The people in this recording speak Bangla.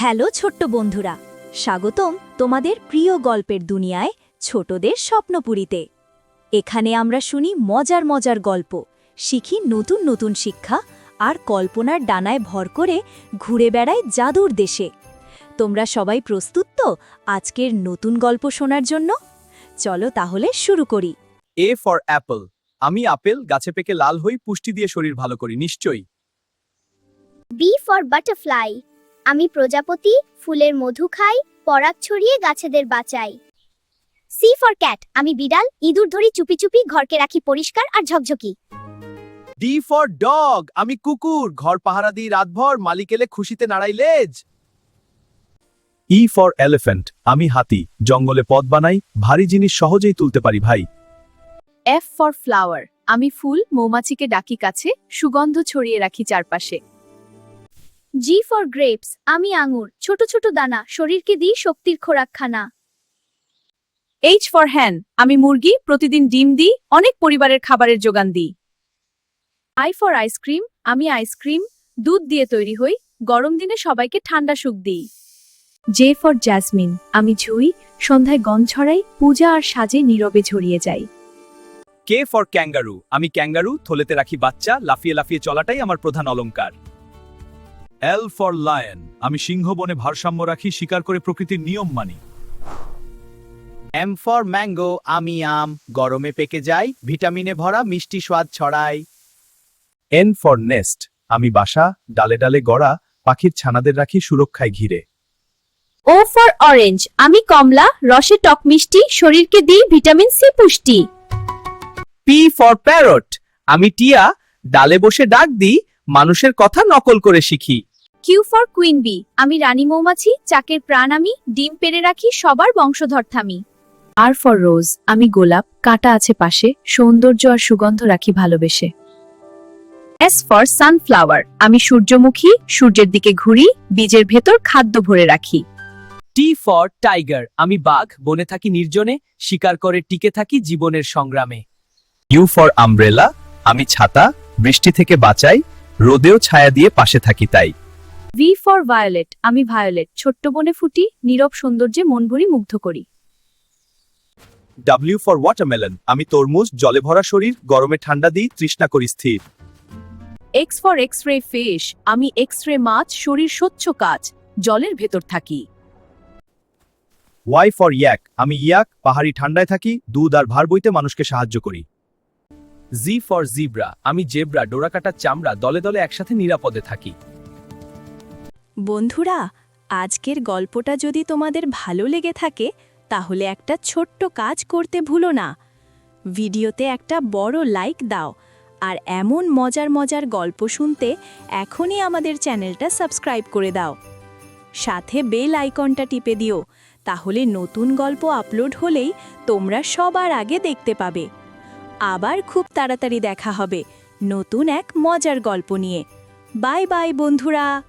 হ্যালো ছোট্ট বন্ধুরা, স্বাগতম তোমাদের প্রিয় গল্পের দুনিয়ায় ছোটদের স্বপ্নপুরীতে। এখানে আমরা শুনি মজার মজার গল্প, শিখি নতুন নতুন শিক্ষা আর কল্পনার ডানায় ভর করে ঘুরে বেড়াই জাদুর দেশে। তোমরা সবাই প্রস্তুত তো আজকের নতুন গল্প শোনার জন্য? চলো তাহলে শুরু করি। A for Apple. আমি আপেল, গাছে পেকে লাল হই, পুষ্টি দিয়ে শরীর ভালো করি। নিশ্চয়ই। B for butterfly. আমি প্রজাপতি, ফুলের মধু খাই, পরাগ ছড়িয়ে গাছেদের বাঁচাই। C for cat. আমি বিড়াল, ইঁদুর ধরি চুপি চুপি, ঘরকে রাখি পরিষ্কার আর ঝকঝকি। D for dog. আমি কুকুর, ঘর পাহারা দিই রাতভর, মালিক এলে খুশিতে নাড়াই লেজ। E for elephant. আমি হাতি, জঙ্গলে পথ বানাই, ভারী জিনিস সহজেই তুলতে পারি ভাই। F for flower. আমি ফুল, মৌমাছিকে ডাকি কাছে, সুগন্ধ ছড়িয়ে রাখি চারপাশে। G for grapes. আমি আঙুর, ছোট ছোট দানা, শরীরকে দিই শক্তির খোরাক খানা। এইচ ফর হ্যান। আমি মুরগি, প্রতিদিন ডিম দিই, অনেক পরিবারের খাবারের যোগান দিই। I for ice cream. আমি আইসক্রিম, দুধ দিয়ে তৈরি হই, গরম দিনে সবাইকে ঠান্ডা সুখ দিই। J for jasmine. আমি ঝুই, সন্ধ্যায় গন্ধ ছড়াই, পূজা আর সাজে নীরবে ছড়িয়ে যাই। K for kangaroo. আমি ক্যাঙ্গারু, থলেতে রাখি বাচ্চা, লাফিয়ে লাফিয়ে চলাটাই আমার প্রধান অলংকার। L for lion. আমি সিংহ, বনে ভারসাম্য রাখি, শিকার করে প্রকৃতির নিয়ম মানি। M for mango. আমি আম, গরমে পেকে যাই, ভিটামিনে ভরা, মিষ্টি স্বাদ ছড়াই। N for nest. আমি বাসা, ডালে ডালে গড়া, পাখির ছানাদের রাখি সুরক্ষায় ঘিরে। O for orange. আমি কমলা, রসে টক মিষ্টি, শরীরকে দিই ভিটামিন সি পুষ্টি। P for parrot. আমি টিয়া, ডালে বসে ডাক দিই, মানুষের কথা নকল করে শিখি। Q for queen bee. আমি রানী মৌমাছি, চাকের প্রাণ আমি, ডিম পেড়ে রাখি, সবার বংশধর থামি। আর ফর রোজ। আমি গোলাপ, কাঁটা আছে পাশে, সৌন্দর্য আর সুগন্ধ রাখি ভালোবেসে। S for sunflower. আমি সূর্যমুখী, সূর্যের দিকে ঘুরি, বীজের ভেতর খাদ্য ভরে রাখি। T for tiger. আমি বাঘ, বনে থাকি নির্জনে, শিকার করে টিকে থাকি জীবনের সংগ্রামে। U for umbrella. আমি ছাতা, বৃষ্টি থেকে বাঁচাই, রোদেও ছায়া দিয়ে পাশে থাকি তাই। V for violet. আমি ভায়োলেট, ছোট্ট বনে ফুটি, নীরব সৌন্দর্যে মন ভরি মুগ্ধ করি। W for watermelon. আমি তরমুজ, জলে ভরা শরীর, গরমে ঠান্ডা দিই, তৃষ্ণা করি স্থির। X for X ray fish. আমি এক্স রে মাছ, শরীর স্বচ্ছ কাচ, জলের ভেতর থাকি। Y for yak. আমি ইয়াক, পাহাড়ি ঠান্ডায় থাকি, দুধ আর ভার বইতে মানুষকে সাহায্য করি। G for zebra. আমি জেব্রা, ডোরাকাটার চামড়া, দলে দলে একসাথে নিরাপদে থাকি। বন্ধুরা, আজকের গল্পটা যদি তোমাদের ভালো লেগে থাকে তাহলে একটা ছোট্ট কাজ করতে ভুলো না। ভিডিওতে একটা বড় লাইক দাও আর এমন মজার মজার গল্প শুনতে এখনই আমাদের চ্যানেলটা সাবস্ক্রাইব করে দাও। সাথে বেল আইকনটা টিপে দিও, তাহলে নতুন গল্প আপলোড হলেই তোমরা সবার আগে দেখতে পাবে। আবার খুব তাড়াতাড়ি দেখা হবে নতুন এক মজার গল্প নিয়ে। বাই বাই বন্ধুরা।